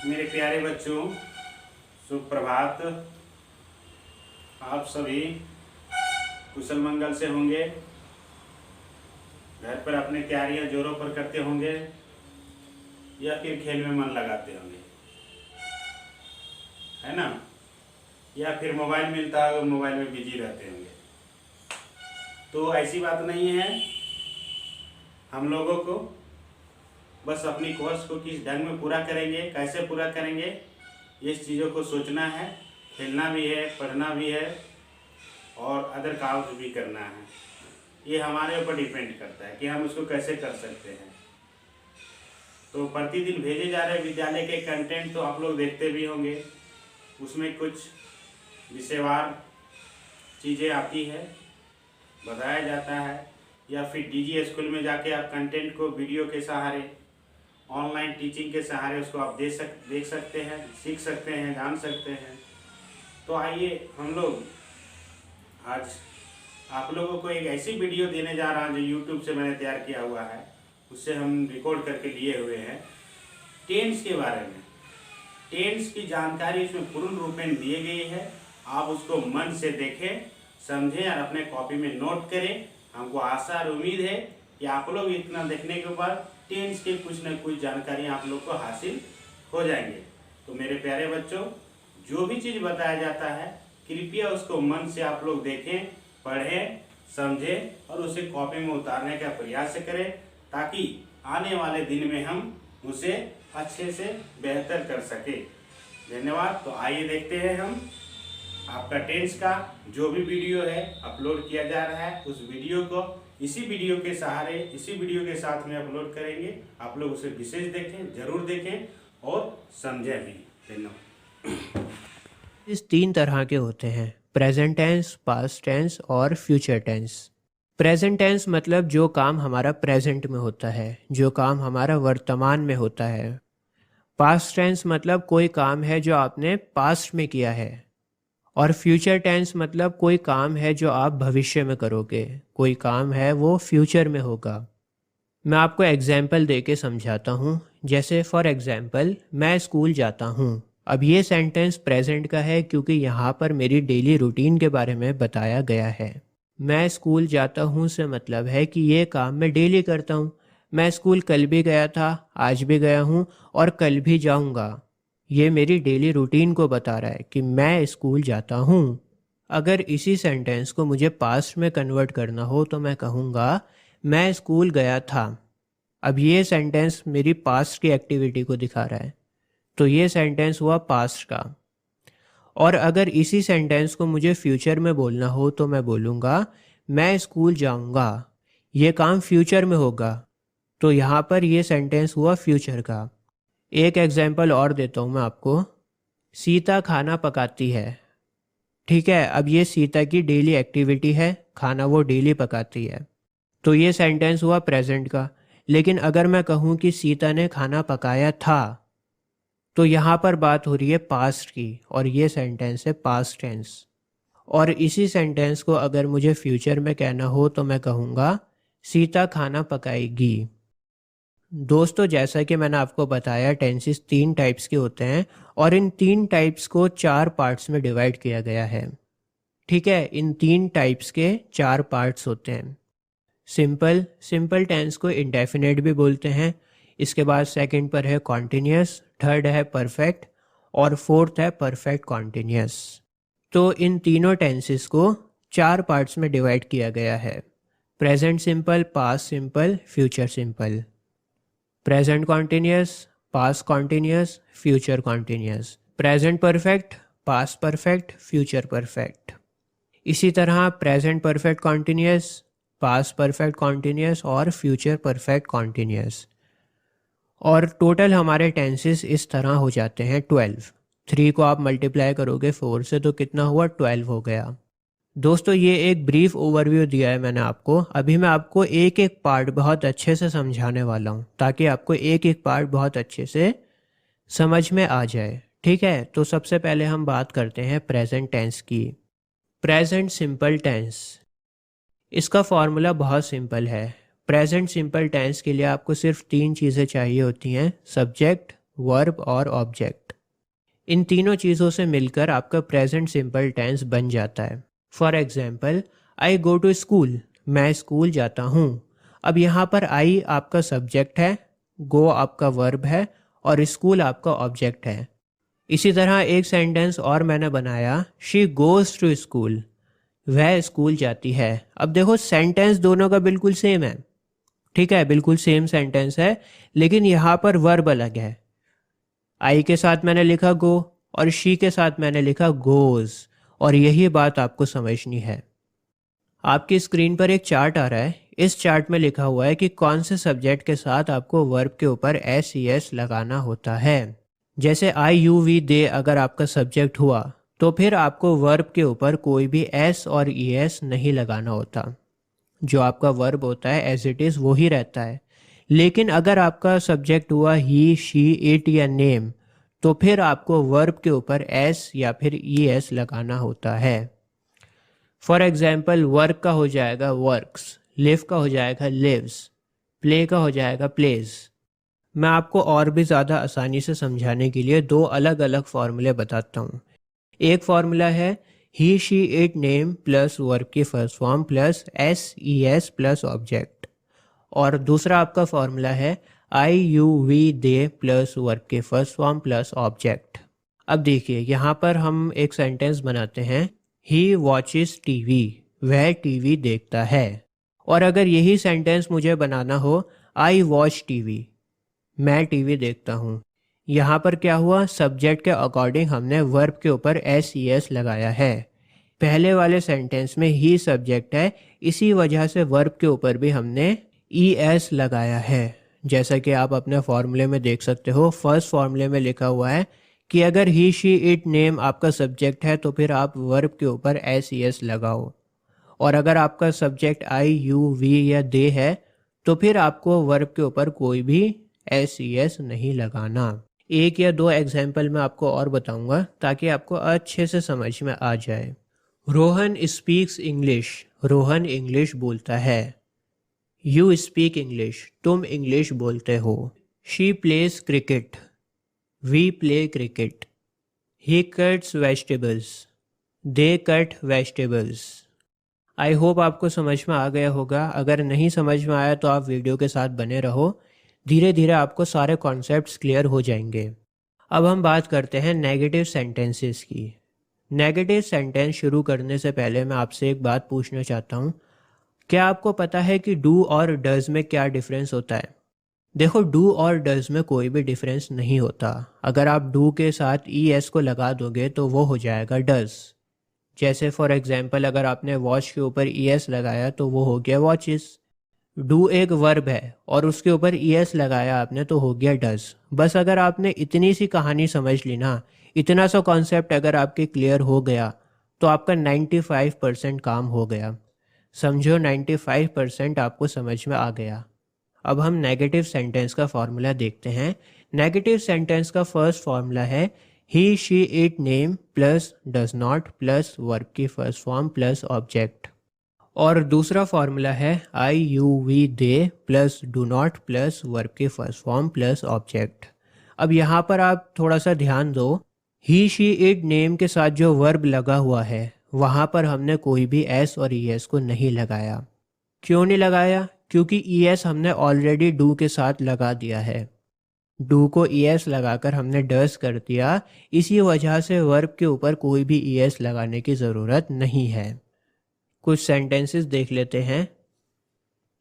मेरे प्यारे बच्चों, सुप्रभात। आप सभी कुशल मंगल से होंगे, घर पर अपने तैयारियां जोरों पर करते होंगे या फिर खेल में मन लगाते होंगे, है ना? या फिर मोबाइल मिलता है, मोबाइल में बिजी रहते होंगे। तो ऐसी बात नहीं है। हम लोगों को बस अपनी कोर्स को किस ढंग में पूरा करेंगे, कैसे पूरा करेंगे, इस चीज़ों को सोचना है। खेलना भी है, पढ़ना भी है और अदर काम भी करना है। ये हमारे ऊपर डिपेंड करता है कि हम उसको कैसे कर सकते हैं। तो प्रतिदिन भेजे जा रहे विद्यालय के कंटेंट तो आप लोग देखते भी होंगे। उसमें कुछ विषयवार चीज़ें आती है, बताया जाता है, या फिर डीजी स्कूल में जाके आप कंटेंट को वीडियो के सहारे, ऑनलाइन टीचिंग के सहारे उसको आप देख सकते हैं, सीख सकते हैं, जान सकते हैं। तो आइए हम लोग आज आप लोगों को एक ऐसी वीडियो देने जा रहा हूँ जो यूट्यूब से मैंने तैयार किया हुआ है। उससे हम रिकॉर्ड करके लिए हुए हैं टेंस के बारे में। टेंस की जानकारी इसमें पूर्ण रूप में दी गई है। आप उसको मन से देखें, समझें और अपने कॉपी में नोट करें। हमको आशा और उम्मीद है कि आप लोग इतना देखने के बाद टेंस के कुछ न कुछ जानकारी आप लोग को हासिल हो जाएंगे। तो मेरे प्यारे बच्चों, जो भी चीज़ बताया जाता है कृपया उसको मन से आप लोग देखें, पढ़ें, समझें और उसे कॉपी में उतारने का प्रयास करें, ताकि आने वाले दिन में हम उसे अच्छे से बेहतर कर सके। धन्यवाद। तो आइए देखते हैं हम आपका टेंस का जो भी वीडियो है अपलोड किया जा रहा है, उस वीडियो को इसी वीडियो के सहारे, इसी वीडियो के साथ में अपलोड करेंगे। आप लोग उसे विशेष देखें, जरूर देखें और समझें भी। धन्यवाद। इस 3 तरह के होते हैं: प्रेजेंट टेंस, पास्ट टेंस और फ्यूचर टेंस। प्रेजेंट टेंस मतलब जो काम हमारा प्रेजेंट में होता है, जो काम हमारा वर्तमान में होता है। पास्ट टेंस मतलब कोई काम है जो आपने पास्ट में किया है। और फ्यूचर टेंस मतलब कोई काम है जो आप भविष्य में करोगे, कोई काम है वो फ्यूचर में होगा। मैं आपको एग्जाम्पल दे के समझाता हूँ। जैसे फॉर एग्जाम्पल, मैं स्कूल जाता हूँ। अब ये सेंटेंस प्रेजेंट का है क्योंकि यहाँ पर मेरी डेली रूटीन के बारे में बताया गया है। मैं स्कूल जाता हूँ से मतलब है कि ये काम मैं डेली करता हूँ। मैं स्कूल कल भी गया था, आज भी गया हूँ और कल भी जाऊँगा। ये मेरी डेली रूटीन को बता रहा है कि मैं स्कूल जाता हूँ। अगर इसी सेंटेंस को मुझे पास्ट में कन्वर्ट करना हो तो मैं कहूँगा मैं स्कूल गया था। अब ये सेंटेंस मेरी पास्ट की एक्टिविटी को दिखा रहा है, तो ये सेंटेंस हुआ पास्ट का। और अगर इसी सेंटेंस को मुझे फ्यूचर में बोलना हो तो मैं बोलूँगा मैं स्कूल जाऊँगा। ये काम फ्यूचर में होगा, तो यहाँ पर ये सेंटेंस हुआ फ्यूचर का। एक एग्जाम्पल और देता हूँ मैं आपको। सीता खाना पकाती है। ठीक है, अब ये सीता की डेली एक्टिविटी है, खाना वो डेली पकाती है, तो ये सेंटेंस हुआ प्रेजेंट का। लेकिन अगर मैं कहूँ कि सीता ने खाना पकाया था, तो यहाँ पर बात हो रही है पास्ट की और ये सेंटेंस है पास्ट टेंस। और इसी सेंटेंस को अगर मुझे फ्यूचर में कहना हो तो मैं कहूँगा सीता खाना पकाएगी। दोस्तों, जैसा कि मैंने आपको बताया टेंसेस 3 टाइप्स के होते हैं और इन 3 टाइप्स को 4 पार्ट्स में डिवाइड किया गया है। ठीक है, इन 3 टाइप्स के 4 पार्ट्स होते हैं। सिंपल, सिंपल टेंस को इंडेफिनेट भी बोलते हैं। इसके बाद सेकंड पर है कॉन्टिन्यूस, थर्ड है परफेक्ट और फोर्थ है परफेक्ट कॉन्टिन्यूस। तो इन तीनों टेंसेस को 4 पार्ट्स में डिवाइड किया गया है: present simple, past simple, future simple. Present continuous, past continuous, future continuous. Present perfect, past perfect, future perfect. इसी तरह present perfect continuous, past perfect continuous और फ्यूचर परफेक्ट कॉन्टिन्यूस। और टोटल हमारे टेंसेस इस तरह हो जाते हैं 12। 3 को आप मल्टीप्लाई करोगे 4 से तो कितना हुआ, 12 हो गया। दोस्तों, ये एक ब्रीफ ओवरव्यू दिया है मैंने आपको। अभी मैं आपको एक एक पार्ट बहुत अच्छे से समझाने वाला हूँ, ताकि आपको एक एक पार्ट बहुत अच्छे से समझ में आ जाए। ठीक है, तो सबसे पहले हम बात करते हैं प्रेजेंट टेंस की। प्रेजेंट सिंपल टेंस, इसका फॉर्मूला बहुत सिंपल है। प्रेजेंट सिंपल टेंस के लिए आपको सिर्फ 3 चीज़ें चाहिए होती हैं: सब्जेक्ट, वर्ब और ऑब्जेक्ट। इन तीनों चीज़ों से मिलकर आपका प्रेजेंट सिंपल टेंस बन जाता है। For example, I go to school, मैं स्कूल जाता हूँ। अब यहाँ पर आई आपका सब्जेक्ट है, गो आपका वर्ब है और स्कूल आपका ऑब्जेक्ट है। इसी तरह एक सेंटेंस और मैंने बनाया, शी गोज़ टू स्कूल, वह स्कूल जाती है। अब देखो सेंटेंस दोनों का बिल्कुल सेम है, ठीक है, बिल्कुल सेम सेंटेंस है, लेकिन यहाँ पर वर्ब अलग है। आई के साथ मैंने लिखा गो और शी के साथ मैंने लिखा गोज, और यही बात आपको समझनी है। आपकी स्क्रीन पर एक चार्ट आ रहा है। इस चार्ट में लिखा हुआ है कि कौन से सब्जेक्ट के साथ आपको वर्ब के ऊपर एस ई एस लगाना होता है। जैसे आई यू वी दे अगर आपका सब्जेक्ट हुआ तो फिर आपको वर्ब के ऊपर कोई भी एस और ई एस नहीं लगाना होता। जो आपका वर्ब होता है एज इट इज़ वही रहता है। लेकिन अगर आपका सब्जेक्ट हुआ ही, शी, इट या नेम, तो फिर आपको वर्ब के ऊपर एस या फिर ई एस लगाना होता है। फॉर एग्जाम्पल, वर्क का हो जाएगा वर्क्स, लिव का हो जाएगा लिव्स, प्ले का हो जाएगा प्लेज। मैं आपको और भी ज़्यादा आसानी से समझाने के लिए दो अलग अलग फार्मूले बताता हूँ। एक फार्मूला है he, she, it, name plus verb की first form plus S E S plus object, और दूसरा आपका फार्मूला है I you we they plus verb की फर्स्ट फॉर्म प्लस ऑब्जेक्ट। अब देखिए यहाँ पर हम एक सेंटेंस बनाते हैं, ही वॉचिस टीवी, वह टीवी देखता है। और अगर यही सेंटेंस मुझे बनाना हो, आई वॉच टीवी, मैं टीवी देखता हूँ। यहाँ पर क्या हुआ, सब्जेक्ट के अकॉर्डिंग हमने वर्ब के ऊपर एस ई एस लगाया है। पहले वाले सेंटेंस में ही सब्जेक्ट है, इसी वजह से वर्ब के ऊपर भी हमने ई एस लगाया है। जैसा कि आप अपने फॉर्मूले में देख सकते हो, फर्स्ट फॉर्मूले में लिखा हुआ है कि अगर ही, शी, इट, नेम आपका सब्जेक्ट है तो फिर आप वर्ब के ऊपर एस ई एस लगाओ, और अगर आपका सब्जेक्ट आई यू वी या दे है तो फिर आपको वर्ब के ऊपर कोई भी एस ई एस नहीं लगाना। एक या दो एग्जाम्पल मैं आपको और बताऊंगा ताकि आपको अच्छे से समझ में आ जाए। Rohan speaks English, Rohan English बोलता है। यू स्पीक इंग्लिश, तुम इंग्लिश बोलते हो। She plays cricket, we play cricket. He cuts vegetables, they cut vegetables. I hope आपको समझ में आ गया होगा। अगर नहीं समझ में आया तो आप वीडियो के साथ बने रहो, धीरे धीरे आपको सारे कॉन्सेप्ट्स क्लियर हो जाएंगे। अब हम बात करते हैं नेगेटिव सेंटेंसेस की। नेगेटिव सेंटेंस शुरू करने से पहले मैं आपसे एक बात पूछना चाहता हूँ, क्या आपको पता है कि डू और डज में क्या डिफरेंस होता है? देखो, डू और डज में कोई भी डिफरेंस नहीं होता। अगर आप डू के साथ ई एस को लगा दोगे तो वो हो जाएगा डज। जैसे फॉर एग्जांपल, अगर आपने वॉच के ऊपर ई एस लगाया तो वो हो गया वॉचेस। डू एक वर्ब है और उसके ऊपर ई एस लगाया आपने तो हो गया डज। बस अगर आपने इतनी सी कहानी समझ ली ना, इतना सा कॉन्सेप्ट अगर आपके क्लियर हो गया तो आपका 95% काम हो गया। समझो 95% आपको समझ में आ गया। अब हम नेगेटिव सेंटेंस का फॉर्मूला देखते हैं। नेगेटिव सेंटेंस का फर्स्ट फॉर्मूला है he, she, it, name plus does not plus verb की फर्स्ट फॉर्म प्लस ऑब्जेक्ट, और दूसरा फॉर्मूला है I you we they plus do not plus verb की फर्स्ट फॉर्म प्लस ऑब्जेक्ट। अब यहाँ पर आप थोड़ा सा ध्यान दो, ही, शी, इट, नेम के साथ जो वर्ब लगा हुआ है वहाँ पर हमने कोई भी एस और ई एस को नहीं लगाया। क्यों नहीं लगाया? क्योंकि ई एस हमने ऑलरेडी डू के साथ लगा दिया है। डू को ई एस लगाकर हमने डस कर दिया, इसी वजह से वर्ब के ऊपर कोई भी ई एस लगाने की ज़रूरत नहीं है। कुछ सेंटेंसेस देख लेते हैं।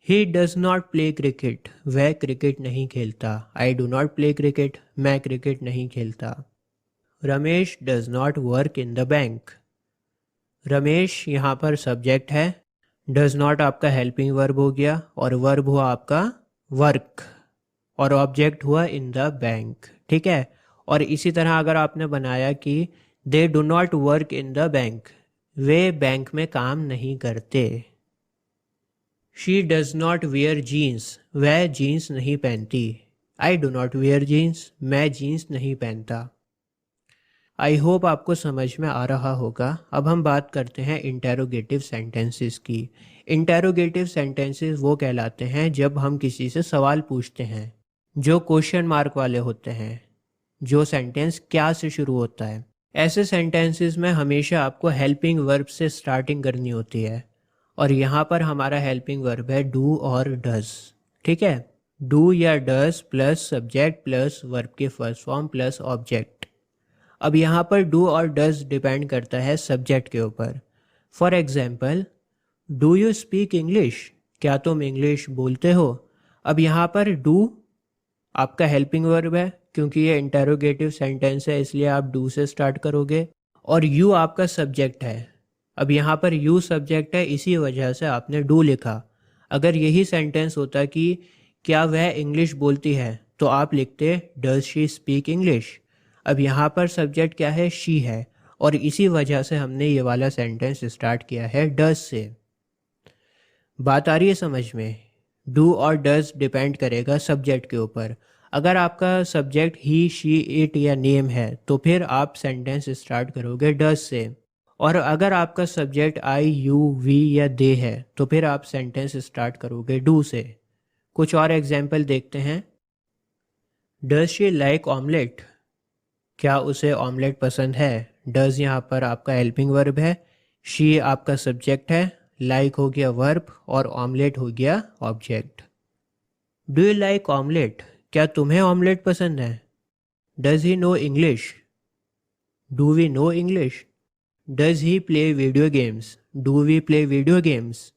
He does not play cricket, वह क्रिकेट नहीं खेलता। आई डू नॉट प्ले क्रिकेट, मैं क्रिकेट नहीं खेलता। Ramesh does not work in the bank, Ramesh यहाँ पर सब्जेक्ट है, डज नॉट आपका हेल्पिंग वर्ब हो गया और वर्ब हुआ आपका वर्क, और ऑब्जेक्ट हुआ इन द बैंक, ठीक है। और इसी तरह अगर आपने बनाया कि they do not work in the bank, वे बैंक में काम नहीं करते। She does not wear jeans, वह जीन्स नहीं पहनती। I do not wear jeans, मैं जीन्स नहीं पहनता। आई होप आपको समझ में आ रहा होगा। अब हम बात करते हैं इंटेरोगेटिव सेंटेंसेस की। इंटेरोगेटिव सेंटेंसेस वो कहलाते हैं जब हम किसी से सवाल पूछते हैं, जो क्वेश्चन मार्क वाले होते हैं। जो सेंटेंस क्या से शुरू होता है। ऐसे सेंटेंसेस में हमेशा आपको हेल्पिंग वर्ब से स्टार्टिंग करनी होती है, और यहाँ पर हमारा हेल्पिंग वर्ब है डू और डज। ठीक है, डू या does plus subject plus verb के फर्स्ट फॉर्म प्लस ऑब्जेक्ट। अब यहाँ पर डू और डज डिपेंड करता है सब्जेक्ट के ऊपर। For example, do you speak English, क्या तुम इंग्लिश बोलते हो। अब यहाँ पर डू आपका हेल्पिंग वर्ब है, क्योंकि ये इंटेरोगेटिव सेंटेंस है इसलिए आप डू से स्टार्ट करोगे, और यू आपका सब्जेक्ट है। अब यहाँ पर यू सब्जेक्ट है, इसी वजह से आपने डू लिखा। अगर यही सेंटेंस होता कि क्या वह इंग्लिश बोलती है, तो आप लिखते डज शी स्पीक इंग्लिश। अब यहाँ पर सब्जेक्ट क्या है, शी है, और इसी वजह से हमने ये वाला सेंटेंस स्टार्ट किया है डज से। बात आ रही है समझ में? डू और डज डिपेंड करेगा सब्जेक्ट के ऊपर। अगर आपका सब्जेक्ट ही, शी, इट या नेम है तो फिर आप सेंटेंस स्टार्ट करोगे डज से, और अगर आपका सब्जेक्ट आई, यू, वी या दे है तो फिर आप सेंटेंस स्टार्ट करोगे डू से। कुछ और एग्जाम्पल देखते हैं। डज शी लाइक ऑमलेट, क्या उसे ऑमलेट पसंद है। डज यहाँ पर आपका हेल्पिंग वर्ब है, शी आपका सब्जेक्ट है, लाइक हो गया वर्ब और ऑमलेट हो गया object. Do you like omelette, क्या तुम्हें ऑमलेट पसंद है। Does he know English, do we know English. Does he play video games, do we play video games.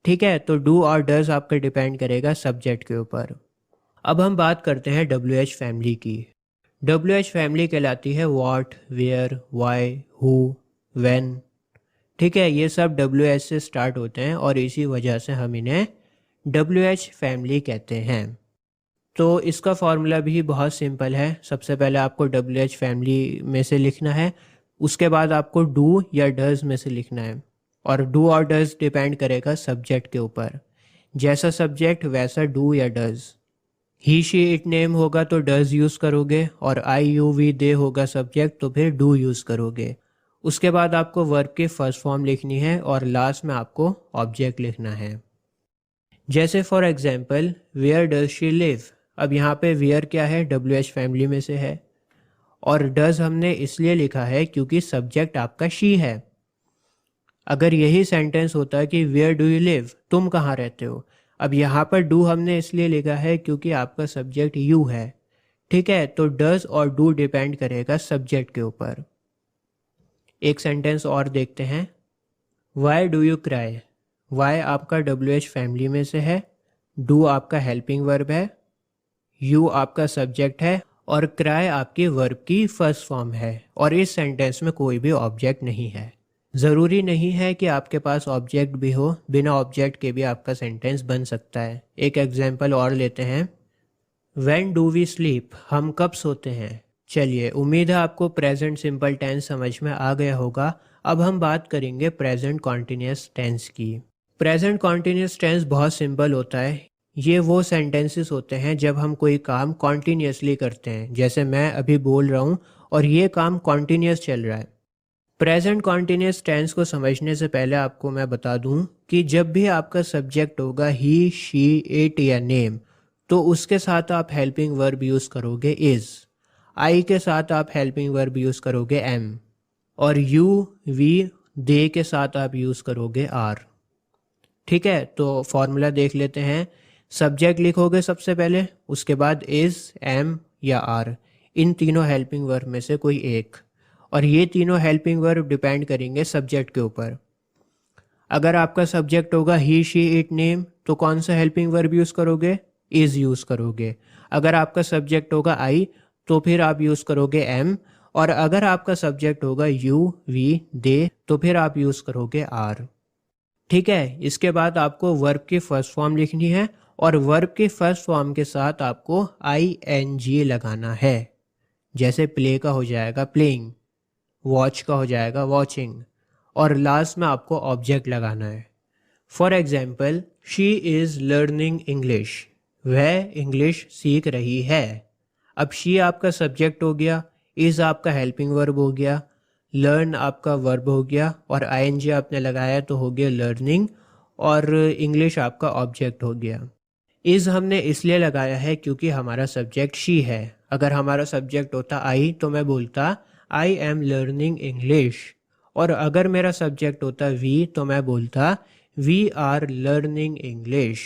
ठीक है, तो डू और डज आपका डिपेंड करेगा सब्जेक्ट के ऊपर। अब हम बात करते हैं WH फैमिली की। WH फैमिली कहलाती है what, where, why, who, when. ठीक है, ये सब WH से स्टार्ट होते हैं और इसी वजह से हम इन्हें WH फैमिली कहते हैं। तो इसका फॉर्मूला भी बहुत सिंपल है। सबसे पहले आपको WH फैमिली में से लिखना है, उसके बाद आपको डू या डज में से लिखना है, और डू और डज डिपेंड करेगा सब्जेक्ट के ऊपर। जैसा सब्जेक्ट वैसा डू या does. He, she, it name होगा तो डज यूज़ करोगे, और आई, यू, वी, दे होगा सब्जेक्ट तो फिर डू यूज़ करोगे। उसके बाद आपको वर्ब की फर्स्ट फॉर्म लिखनी है और लास्ट में आपको ऑब्जेक्ट लिखना है। जैसे for example, where does she live. अब यहाँ पे वेयर क्या है, WH फैमिली में से है, और डज हमने इसलिए लिखा है क्योंकि सब्जेक्ट आपका शी है। अगर यही सेंटेंस होता कि वेयर डू यू लिव, तुम कहाँ रहते हो। अब यहाँ पर डू हमने इसलिए लिखा है क्योंकि आपका सब्जेक्ट यू है। ठीक है, तो डज और डू डिपेंड करेगा सब्जेक्ट के ऊपर। एक सेंटेंस और देखते हैं। Why do you cry, why आपका WH फैमिली में से है, डू आपका हेल्पिंग वर्ब है, यू आपका सब्जेक्ट है, और क्राई आपकी वर्ब की फर्स्ट फॉर्म है, और इस सेंटेंस में कोई भी ऑब्जेक्ट नहीं है। ज़रूरी नहीं है कि आपके पास ऑब्जेक्ट भी हो, बिना ऑब्जेक्ट के भी आपका सेंटेंस बन सकता है। एक एग्जाम्पल और लेते हैं। व्हेन डू वी स्लीप, हम कब सोते हैं। चलिए, उम्मीद है आपको प्रेजेंट सिंपल टेंस समझ में आ गया होगा। अब हम बात करेंगे प्रेजेंट कॉन्टिन्यूस टेंस की। प्रेजेंट कॉन्टिन्यूस टेंस बहुत सिंपल होता है। ये वो सेंटेंसेस होते हैं जब हम कोई काम कॉन्टिन्यूसली करते हैं, जैसे मैं अभी बोल रहा हूँ और ये काम कॉन्टिन्यूस चल रहा है। प्रेजेंट कॉन्टिन्यूस टेंस को समझने से पहले आपको मैं बता दूं कि जब भी आपका सब्जेक्ट होगा ही, शी, इट या नेम, तो उसके साथ आप हेल्पिंग वर्ब यूज़ करोगे इज़। आई के साथ आप हेल्पिंग वर्ब यूज़ करोगे एम, और यू, वी, दे के साथ आप यूज़ करोगे आर। ठीक है, तो फॉर्मूला देख लेते हैं। सब्जेक्ट लिखोगे सबसे पहले, उसके बाद इज़, एम या आर, इन तीनों हेल्पिंग वर्ब में से कोई एक, और ये तीनों हेल्पिंग वर्ब डिपेंड करेंगे सब्जेक्ट के ऊपर। अगर आपका सब्जेक्ट होगा ही, शी, इट, नेम, तो कौन सा हेल्पिंग वर्ब यूज़ करोगे, इज़ यूज़ करोगे। अगर आपका सब्जेक्ट होगा आई, तो फिर आप यूज़ करोगे एम, और अगर आपका सब्जेक्ट होगा यू, वी, दे, तो फिर आप यूज़ करोगे आर। ठीक है, इसके बाद आपको वर्ब की फर्स्ट फॉर्म लिखनी है, और वर्ब की फर्स्ट फॉर्म के साथ आपको ING लगाना है। जैसे प्ले का हो जाएगा प्लेइंग, वॉच का हो जाएगा वॉचिंग, और लास्ट में आपको ऑब्जेक्ट लगाना है। For example, she is learning English, वह इंग्लिश सीख रही है। अब शी आपका सब्जेक्ट हो गया, इज़ आपका हेल्पिंग वर्ब हो गया, लर्न आपका वर्ब हो गया, और ING आपने लगाया तो हो गया लर्निंग, और इंग्लिश आपका ऑब्जेक्ट हो गया। इज़ हमने इसलिए लगाया है क्योंकि हमारा सब्जेक्ट शी है। अगर हमारा सब्जेक्ट होता आई तो मैं बोलता आई एम लर्निंग इंग्लिश, और अगर मेरा सब्जेक्ट होता वी तो मैं बोलता वी आर लर्निंग इंग्लिश।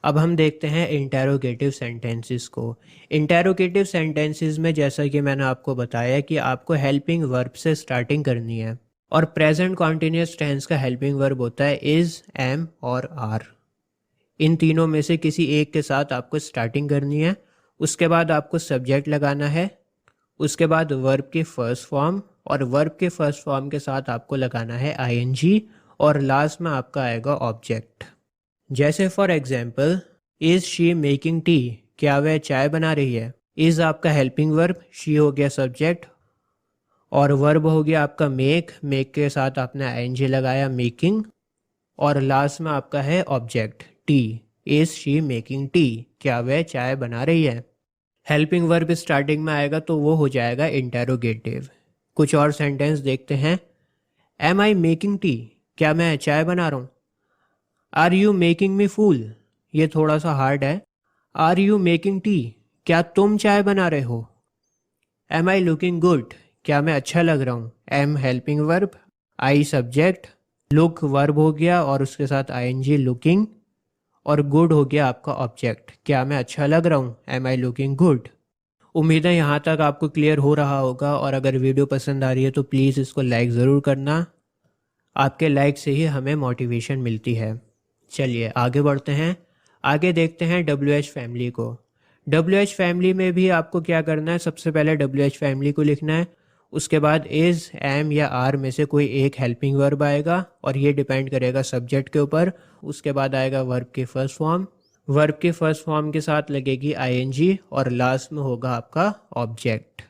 अब हम देखते हैं इंटेरोगेटिव सेंटेंसेस को। इंटेरोगेटिव सेंटेंसेस में जैसा कि मैंने आपको बताया कि आपको हेल्पिंग वर्ब से स्टार्टिंग करनी है, और प्रेजेंट कॉन्टिन्यूस टेंस का हेल्पिंग वर्ब होता है इज, एम और आर। इन तीनों में से किसी एक के साथ आपको स्टार्टिंग करनी है, उसके बाद आपको सब्जेक्ट लगाना है, उसके बाद वर्ब की फर्स्ट फॉर्म, और वर्ब के फर्स्ट फॉर्म के साथ आपको लगाना है आईएनजी, और लास्ट में आपका आएगा ऑब्जेक्ट। जैसे for example, is she making tea, क्या वह चाय बना रही है। इज़ आपका हेल्पिंग वर्ब, शी हो गया सब्जेक्ट, और वर्ब हो गया आपका मेक, मेक के साथ आपने आईएनजी लगाया मेकिंग, और लास्ट में आपका है object T. Is she making tea, क्या वह चाय बना रही है। हेल्पिंग वर्ब स्टार्टिंग में आएगा तो वो हो जाएगा इंटेरोगेटिव। कुछ और सेंटेंस देखते हैं। एम आई मेकिंग टी, क्या मैं चाय बना रहा हूँ। आर यू मेकिंग मी फूल, ये थोड़ा सा हार्ड है। आर यू मेकिंग टी, क्या तुम चाय बना रहे हो। एम आई लुकिंग गुड, क्या मैं अच्छा लग रहा हूँ। Am helping verb, I subject, look verb हो गया और उसके साथ आईएनजी लुकिंग, और गुड हो गया आपका ऑब्जेक्ट, क्या मैं अच्छा लग रहा हूँ। Am I looking good. उम्मीद है यहाँ तक आपको क्लियर हो रहा होगा, और अगर वीडियो पसंद आ रही है तो प्लीज़ इसको लाइक ज़रूर करना। आपके लाइक से ही हमें मोटिवेशन मिलती है। चलिए आगे बढ़ते हैं। आगे देखते हैं WH फैमिली को। WH फैमिली में भी आपको क्या करना है, सबसे पहले WH फैमिली को लिखना है, उसके बाद इज़, एम या आर में से कोई एक हेल्पिंग वर्ब आएगा, और ये डिपेंड करेगा सब्जेक्ट के ऊपर। उसके बाद आएगा वर्ब की फर्स्ट फॉर्म, वर्ब के फर्स्ट फॉर्म के साथ लगेगी आईएनजी, और लास्ट में होगा आपका object.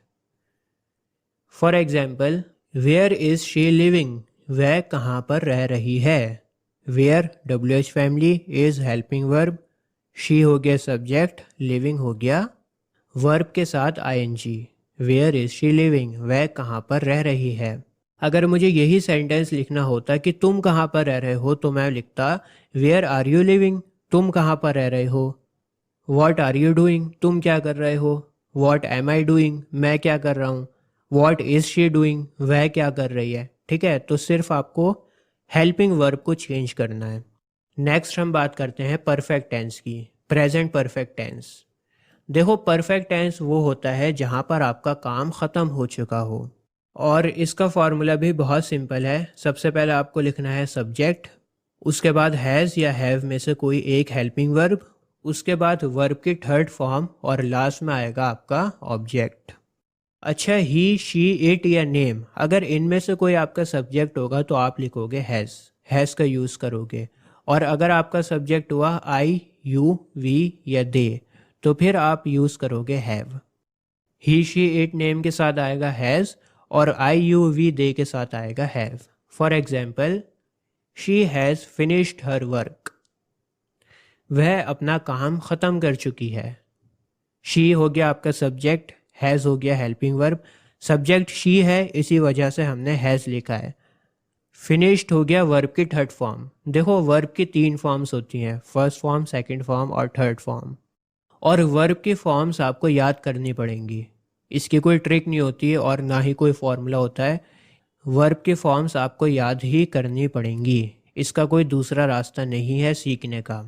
For example, where is she living, वह कहाँ पर रह रही है। Where WH family, is helping verb, she हो गया सब्जेक्ट, लिविंग हो गया वर्ब के साथ ING. Where is she living, वह कहाँ पर रह रही है। अगर मुझे यही सेंटेंस लिखना होता कि तुम कहाँ पर रह रहे हो, तो मैं लिखता वेयर आर यू लिविंग, तुम कहाँ पर रह रहे हो। वॉट आर यू डूइंग, तुम क्या कर रहे हो। वॉट एम आई डूइंग, मैं क्या कर रहा हूँ। वॉट इज़ शी डूइंग, वह क्या कर रही है। ठीक है, तो सिर्फ आपको हेल्पिंग वर्ब को चेंज करना है। नेक्स्ट हम बात करते हैं परफेक्ट टेंस की, प्रेजेंट परफेक्ट टेंस। देखो, परफेक्ट टेंस वो होता है जहाँ पर आपका काम ख़त्म हो चुका हो, और इसका फॉर्मूला भी बहुत सिंपल है। सबसे पहले आपको लिखना है सब्जेक्ट, उसके बाद हैज़ या हैव में से कोई एक हेल्पिंग वर्ब, उसके बाद वर्ब की थर्ड फॉर्म, और लास्ट में आएगा आपका ऑब्जेक्ट। अच्छा, ही, शी, इट या नेम, अगर इनमें से कोई आपका सब्जेक्ट होगा तो आप लिखोगे हैज़ का यूज़ करोगे, और अगर आपका सब्जेक्ट हुआ आई, यू, वी या दे, तो फिर आप यूज़ करोगे have. He, she, it, name के साथ आएगा हैज़, और आई, यू, वी, दे के साथ आएगा have. For example, she has finished her work, वह अपना काम ख़त्म कर चुकी है। शी हो गया आपका सब्जेक्ट, हैज़ हो गया हेल्पिंग वर्ब, सब्जेक्ट शी है इसी वजह से हमने हैज़ लिखा है। फिनिश्ड हो गया वर्ब की थर्ड फॉर्म। देखो, वर्ब की 3 फॉर्म्स होती हैं, फर्स्ट फॉर्म, सेकंड फॉर्म और थर्ड फॉर्म, और वर्ब की फॉर्म्स आपको याद करनी पड़ेंगी। इसकी कोई ट्रिक नहीं होती है और ना ही कोई फॉर्मूला होता है। वर्ब की फॉर्म्स आपको याद ही करनी पड़ेंगी, इसका कोई दूसरा रास्ता नहीं है सीखने का।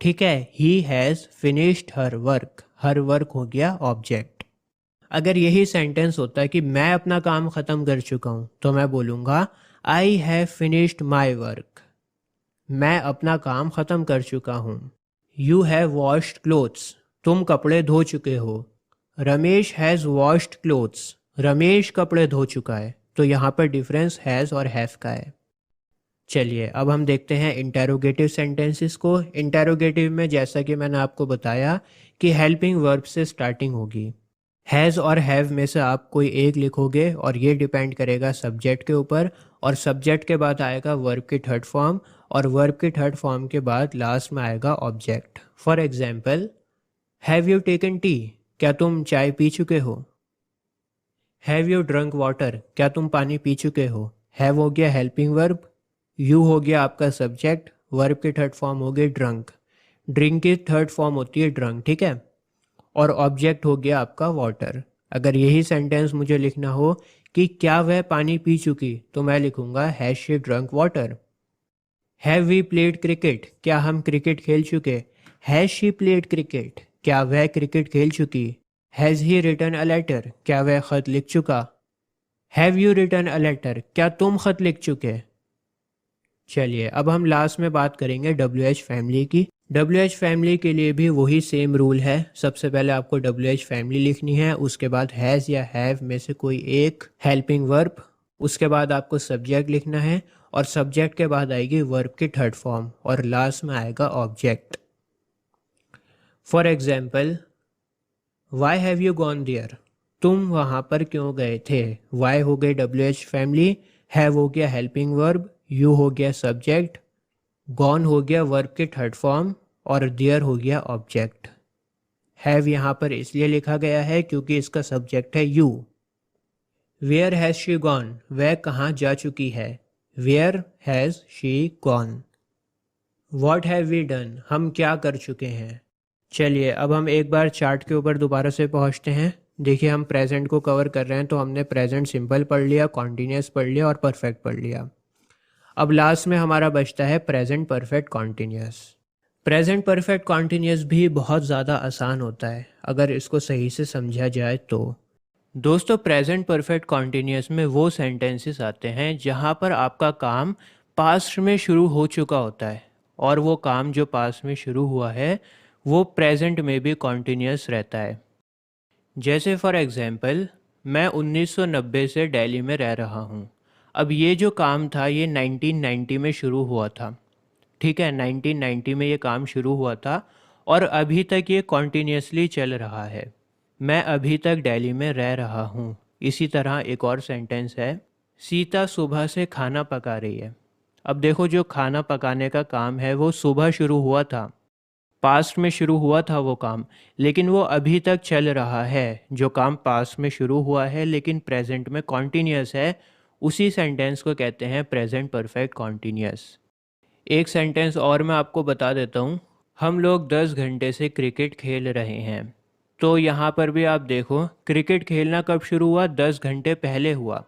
ठीक है, he has finished her work हो गया ऑब्जेक्ट। अगर यही सेंटेंस होता है कि मैं अपना काम ख़त्म कर चुका हूँ, तो मैं बोलूँगा I have finished my work, मैं अपना काम ख़त्म कर चुका हूँ। यू हैव वॉश्ड क्लोथ्स, तुम कपड़े धो चुके हो। Ramesh has washed clothes, Ramesh कपड़े धो चुका है। तो यहाँ पर डिफरेंस हैज़ और हैव का है। चलिए अब हम देखते हैं इंटेरोगेटिव सेंटेंसेस को। इंटेरोगेटिव में जैसा कि मैंने आपको बताया कि हेल्पिंग वर्ब से स्टार्टिंग होगी। हैज़ और हैव में से आप कोई एक लिखोगे, और ये डिपेंड करेगा सब्जेक्ट के ऊपर, और सब्जेक्ट के बाद आएगा वर्ब की थर्ड फॉर्म, और वर्ब की थर्ड फॉर्म के बाद लास्ट में आएगा object. For example, have you taken T, क्या तुम चाय पी चुके हो। हैव यू ड्रंक वाटर, क्या तुम पानी पी चुके हो। हैव हो गया हेल्पिंग वर्ब, यू हो गया आपका सब्जेक्ट, वर्ब की थर्ड फॉर्म हो गई ड्रंक, ड्रिंक की थर्ड फॉर्म होती है ड्रंक। ठीक है, और ऑब्जेक्ट हो गया आपका वाटर। अगर यही सेंटेंस मुझे लिखना हो कि क्या वह पानी पी चुकी, तो मैं लिखूंगा has she drunk water. Have we played cricket, क्या हम क्रिकेट खेल चुके? हैज शी प्लेड क्रिकेट, क्या वह क्रिकेट खेल चुकी? Has he written a letter, क्या वह खत लिख चुका? Have you written a letter, क्या तुम खत लिख चुके? चलिए अब हम लास्ट में बात करेंगे WH फैमिली की। WH फैमिली के लिए भी वही सेम रूल है। सबसे पहले आपको WH फैमिली लिखनी है, उसके बाद हैज़ या हैव में से कोई एक हेल्पिंग वर्ब, उसके बाद आपको सब्जेक्ट लिखना है और सब्जेक्ट के बाद आएगी वर्ब की थर्ड फॉर्म और लास्ट में आएगा object. For example, why have you gone there, तुम वहाँ पर क्यों गए थे? वाई हो गई WH फैमिली, हैव हो गया हेल्पिंग वर्ब, यू हो गया सब्जेक्ट, गॉन हो गया वर्ब के थर्ड फॉर्म और देयर हो गया ऑब्जेक्ट। हैव यहाँ पर इसलिए लिखा गया है क्योंकि इसका सब्जेक्ट है you. Where has she gone, वह कहाँ जा चुकी है? Where has she gone. What have we done, हम क्या कर चुके हैं? चलिए अब हम एक बार चार्ट के ऊपर दोबारा से पहुँचते हैं। देखिए हम प्रेजेंट को कवर कर रहे हैं, तो हमने प्रेजेंट सिंपल पढ़ लिया, कॉन्टीन्यूस पढ़ लिया और परफेक्ट पढ़ लिया। अब लास्ट में हमारा बचता है present perfect continuous. Present perfect continuous भी बहुत ज़्यादा आसान होता है अगर इसको सही से समझा जाए तो। दोस्तों प्रेजेंट परफेक्ट कॉन्टीन्यूस में वो सेंटेंसेस आते हैं जहाँ पर आपका काम पास्ट में शुरू हो चुका होता है और वो काम जो पास्ट में शुरू हुआ है वो प्रेजेंट में भी कॉन्टीन्यूस रहता है। जैसे फॉर एग्जांपल, मैं 1990 से दिल्ली में रह रहा हूँ। अब ये जो काम था ये 1990 में शुरू हुआ था, ठीक है, 1990 में ये काम शुरू हुआ था और अभी तक ये कॉन्टीन्यूसली चल रहा है। मैं अभी तक दिल्ली में रह रहा हूँ। इसी तरह एक और सेंटेंस है, सीता सुबह से खाना पका रही है। अब देखो जो खाना पकाने का काम है वो सुबह शुरू हुआ था, पास्ट में शुरू हुआ था वो काम, लेकिन वो अभी तक चल रहा है। जो काम पास्ट में शुरू हुआ है लेकिन प्रेजेंट में कॉन्टीन्यूस है, उसी सेंटेंस को कहते हैं प्रेजेंट परफेक्ट कॉन्टीन्यूस। एक सेंटेंस और मैं आपको बता देता हूँ, हम लोग 10 घंटे से क्रिकेट खेल रहे हैं। तो यहाँ पर भी आप देखो क्रिकेट खेलना कब शुरू हुआ, 10 घंटे पहले हुआ।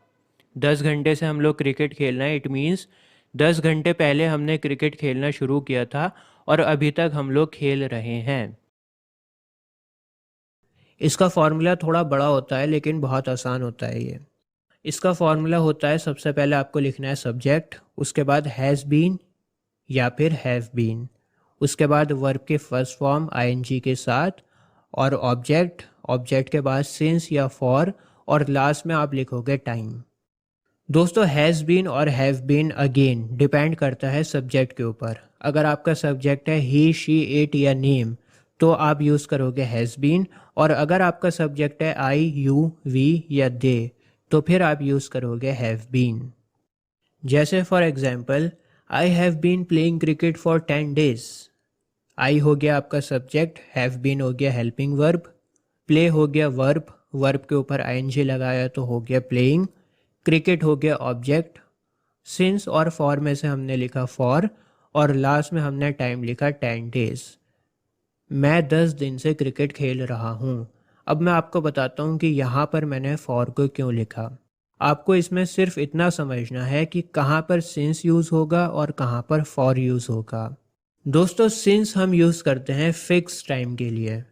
10 घंटे से हम लोग क्रिकेट खेलना है, इट मीन्स 10 घंटे पहले हमने क्रिकेट खेलना शुरू किया था और अभी तक हम लोग खेल रहे हैं। इसका फॉर्मूला थोड़ा बड़ा होता है लेकिन बहुत आसान होता है ये। इसका फॉर्मूला होता है, सबसे पहले आपको लिखना है सब्जेक्ट, उसके बाद हैज़ बीन या फिर हैव बीन, उसके बाद वर्ब के फर्स्ट फॉर्म ING के साथ और ऑब्जेक्ट, ऑब्जेक्ट के बाद सिंस या फॉर और लास्ट में आप लिखोगे टाइम। दोस्तों हैज़ बीन और हैव बीन अगेन डिपेंड करता है सब्जेक्ट के ऊपर। अगर आपका सब्जेक्ट है ही शी इट या नेम तो आप यूज़ करोगे हैज़ बीन, और अगर आपका सब्जेक्ट है आई यू वी या दे तो फिर आप यूज़ करोगे हैव बीन। जैसे for example, I have been playing cricket for 10 days। I हो गया आपका सब्जेक्ट, हैव बीन हो गया हेल्पिंग वर्ब, प्ले हो गया वर्ब, वर्ब के ऊपर ING लगाया तो हो गया प्लेइंग, क्रिकेट हो गया ऑब्जेक्ट, सिंस और फॉर में से हमने लिखा फॉर और लास्ट में हमने टाइम लिखा 10 days। मैं 10 दिन से क्रिकेट खेल रहा हूँ। अब मैं आपको बताता हूँ कि यहाँ पर मैंने फॉर को क्यों लिखा। आपको इसमें सिर्फ इतना समझना है कि कहाँ पर सिंस यूज़ होगा और कहाँ पर फॉर यूज़ होगा। दोस्तों सिंस हम यूज़ करते हैं फिक्स टाइम के लिए,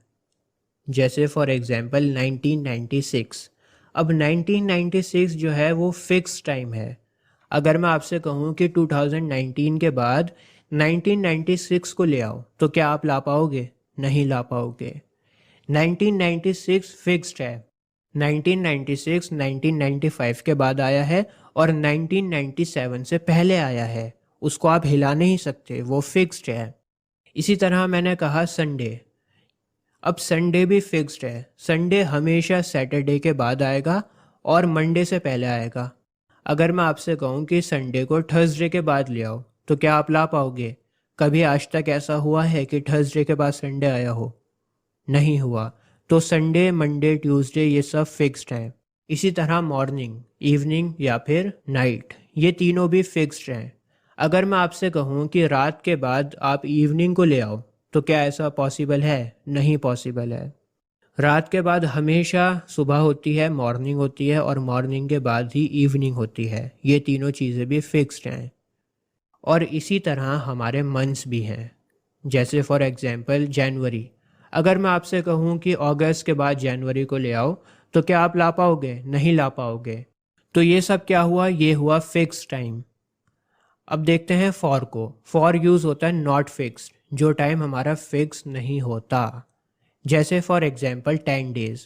जैसे फॉर एग्जांपल 1996। अब 1996 जो है वो फिक्स टाइम है। अगर मैं आपसे कहूँ कि 2019 के बाद 1996 को ले आओ तो क्या आप ला पाओगे? नहीं ला पाओगे। 1996 फिक्स्ड है। 1996 1995 के बाद आया है और 1997 से पहले आया है, उसको आप हिला नहीं सकते, वो फिक्स्ड है। इसी तरह मैंने कहा संडे, अब संडे भी फिक्स्ड है। संडे हमेशा सैटरडे के बाद आएगा और मंडे से पहले आएगा। अगर मैं आपसे कहूँ कि संडे को थर्सडे के बाद ले आओ तो क्या आप ला पाओगे? कभी आज तक ऐसा हुआ है कि थर्सडे के बाद संडे आया हो? नहीं हुआ। तो संडे, मंडे, ट्यूसडे ये सब फिक्स्ड हैं। इसी तरह मॉर्निंग, इवनिंग या फिर नाइट, ये तीनों भी फिक्स्ड हैं। अगर मैं आपसे कहूँ कि रात के बाद आप इवनिंग को ले आओ तो क्या ऐसा पॉसिबल है? नहीं पॉसिबल है। रात के बाद हमेशा सुबह होती है, मॉर्निंग होती है, और मॉर्निंग के बाद ही इवनिंग होती है। ये तीनों चीज़ें भी फिक्स्ड हैं। और इसी तरह हमारे मंथ्स भी हैं। जैसे फॉर एग्जांपल जनवरी, अगर मैं आपसे कहूँ कि अगस्त के बाद जनवरी को ले आओ, तो क्या आप ला पाओगे? नहीं ला पाओगे। तो ये सब क्या हुआ? ये हुआ फिक्स टाइम। अब देखते हैं फॉर को। फॉर यूज़ होता है नॉट फिक्स्ड, जो टाइम हमारा फिक्स नहीं होता। जैसे फॉर एग्जांपल 10 डेज़।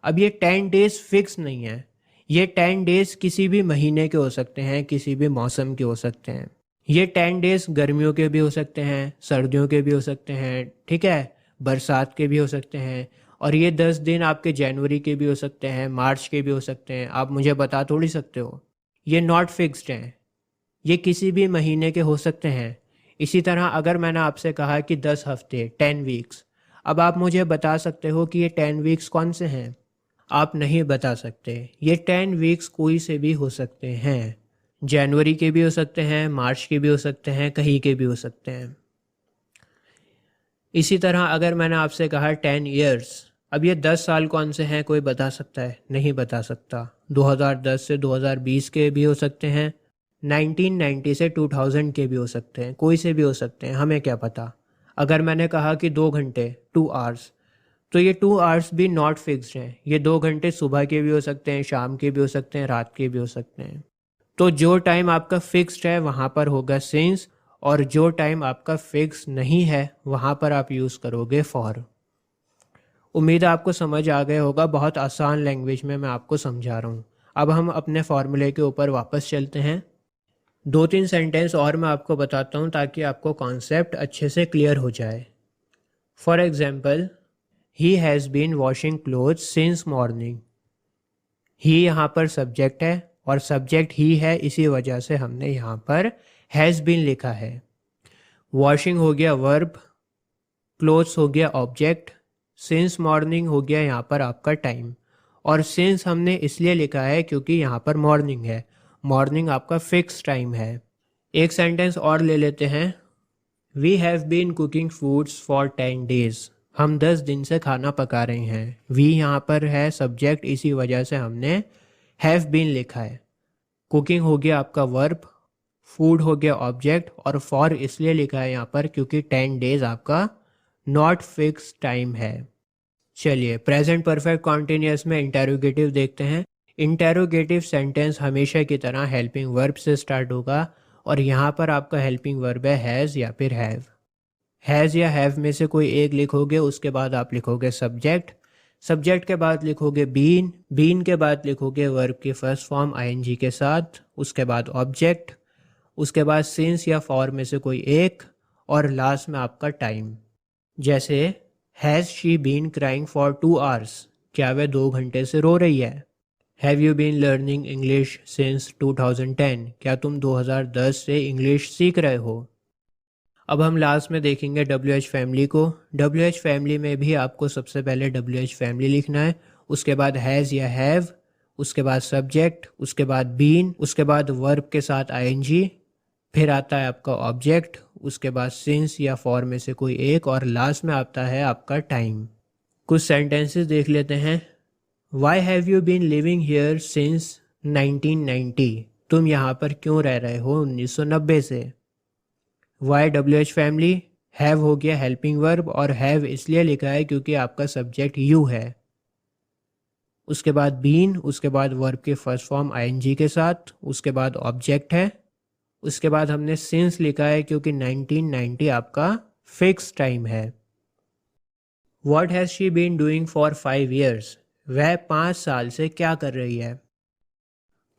अब ये 10 डेज़ फिक्स नहीं है। ये 10 डेज़ किसी भी महीने के हो सकते हैं, किसी भी मौसम के हो सकते हैं। ये 10 डेज़ गर्मियों के भी हो सकते हैं, सर्दियों के भी हो सकते हैं, ठीक है, बरसात के भी हो सकते हैं। और ये 10 दिन आपके जनवरी के भी हो सकते हैं, मार्च के भी हो सकते हैं। आप मुझे बता थोड़ी सकते हो। ये नॉट फिक्स्ड हैं, ये किसी भी महीने के हो सकते हैं। इसी तरह अगर मैंने आपसे कहा कि 10 हफ्ते 10 वीक्स, अब आप मुझे बता सकते हो कि ये 10 वीक्स कौन से हैं? आप नहीं बता सकते। ये 10 वीक्स कोई से भी हो सकते हैं। जनवरी के भी हो सकते हैं, मार्च के भी हो सकते हैं, कहीं के भी हो सकते हैं। इसी तरह अगर मैंने आपसे कहा 10 ईयर्स, अब ये 10 साल कौन से हैं? कोई बता सकता है? नहीं बता सकता। 2010 से 2020 के भी हो सकते हैं, 1990 से 2000 के भी हो सकते हैं, कोई से भी हो सकते हैं, हमें क्या पता। अगर मैंने कहा कि 2 घंटे 2 आवर्स, तो ये 2 आवर्स भी नॉट फिक्स्ड हैं। ये 2 घंटे सुबह के भी हो सकते हैं, शाम के भी हो सकते हैं, रात के भी हो सकते हैं। तो जो टाइम आपका फिक्स्ड है वहाँ पर होगा सिंस, और जो टाइम आपका फिक्स नहीं है वहाँ पर आप यूज़ करोगे फॉर। उम्मीद है आपको समझ आ गया होगा। बहुत आसान लैंग्वेज में मैं आपको समझा रहा हूँ। अब हम अपने फॉर्मूले के ऊपर वापस चलते हैं। 2-3 सेंटेंस और मैं आपको बताता हूँ ताकि आपको कॉन्सेप्ट अच्छे से क्लियर हो जाए। For example, he has been washing clothes since morning. He यहाँ पर सब्जेक्ट है और सब्जेक्ट ही है, इसी वजह से हमने यहाँ पर हैज़ बीन लिखा है। वॉशिंग हो गया वर्ब, क्लोथ्स हो गया ऑब्जेक्ट, सिंस मॉर्निंग हो गया यहाँ पर आपका टाइम। और सिंस हमने इसलिए लिखा है क्योंकि यहाँ पर मॉर्निंग है। मॉर्निंग आपका फिक्स टाइम है। एक सेंटेंस और ले लेते हैं। We have been cooking foods for 10 days. हम 10 दिन से खाना पका रहे हैं। वी यहाँ पर है सब्जेक्ट, इसी वजह से हमने हैव बीन लिखा है। कुकिंग हो गया आपका वर्ब, फूड हो गया ऑब्जेक्ट, और फॉर इसलिए लिखा है यहाँ पर क्योंकि 10 डेज आपका नॉट फिक्स टाइम है। चलिए प्रेजेंट परफेक्ट कॉन्टिन्यूअस में इंटेरोगेटिव देखते हैं। इंटेरोगेटिव सेंटेंस हमेशा की तरह हेल्पिंग वर्ब से स्टार्ट होगा, और यहाँ पर आपका हेल्पिंग वर्ब है हैज़ या फिर हैव। हैज़ या हैव में से कोई एक लिखोगे, उसके बाद आप लिखोगे सब्जेक्ट, सब्जेक्ट के बाद लिखोगे बीन, बीन के बाद लिखोगे वर्ब की फर्स्ट फॉर्म आईएनजी के साथ, उसके बाद ऑब्जेक्ट, उसके बाद सिंस या फॉर में से कोई एक, और लास्ट में आपका टाइम। जैसे has she been crying for 2 hours, क्या वह 2 घंटे से रो रही है। Have you been learning English since 2010, क्या तुम 2010 से इंग्लिश सीख रहे हो। अब हम लास्ट में देखेंगे WH फैमिली को। WH फैमिली में भी आपको सबसे पहले WH फैमिली लिखना है, उसके बाद हैज़ या हैव, उसके बाद सब्जेक्ट, उसके बाद बीन, उसके बाद वर्ब के साथ आईएनजी, फिर आता है आपका ऑब्जेक्ट, उसके बाद सिंस या फॉर में से कोई एक, और लास्ट में आता है आपका टाइम। कुछ सेंटेंसेस देख लेते हैं। Why have you been living here since 1990, तुम यहाँ पर क्यों रह रहे हो 1990 से। वाई WH फैमिली, हैव हो गया हेल्पिंग वर्ब, और हैव इसलिए लिखा है क्योंकि आपका सब्जेक्ट यू है। उसके बाद बीन, उसके बाद वर्ब के फर्स्ट फॉर्म आईएनजी के साथ, उसके बाद ऑब्जेक्ट है, उसके बाद हमने सिंस लिखा है क्योंकि 1990 आपका फिक्स टाइम है। What has she been doing for 5 years, वह 5 साल से क्या कर रही है।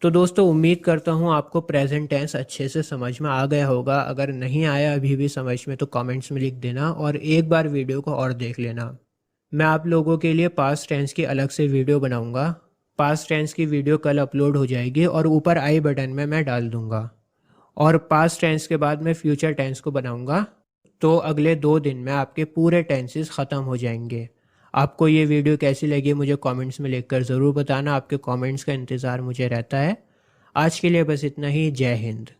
तो दोस्तों उम्मीद करता हूँ आपको प्रेजेंट टेंस अच्छे से समझ में आ गया होगा। अगर नहीं आया अभी भी समझ में तो कमेंट्स में लिख देना, और एक बार वीडियो को और देख लेना। मैं आप लोगों के लिए पास्ट टेंस की अलग से वीडियो बनाऊंगा। पास्ट टेंस की वीडियो कल अपलोड हो जाएगी और ऊपर आई बटन में मैं डाल दूंगा। और पास्ट टेंस के बाद मैं फ्यूचर टेंस को बनाऊंगा, तो अगले 2 दिन में आपके पूरे टेंसेस ख़त्म हो जाएंगे। आपको ये वीडियो कैसी लगी मुझे कमेंट्स में लिखकर ज़रूर बताना। आपके कमेंट्स का इंतज़ार मुझे रहता है। आज के लिए बस इतना ही। जय हिंद।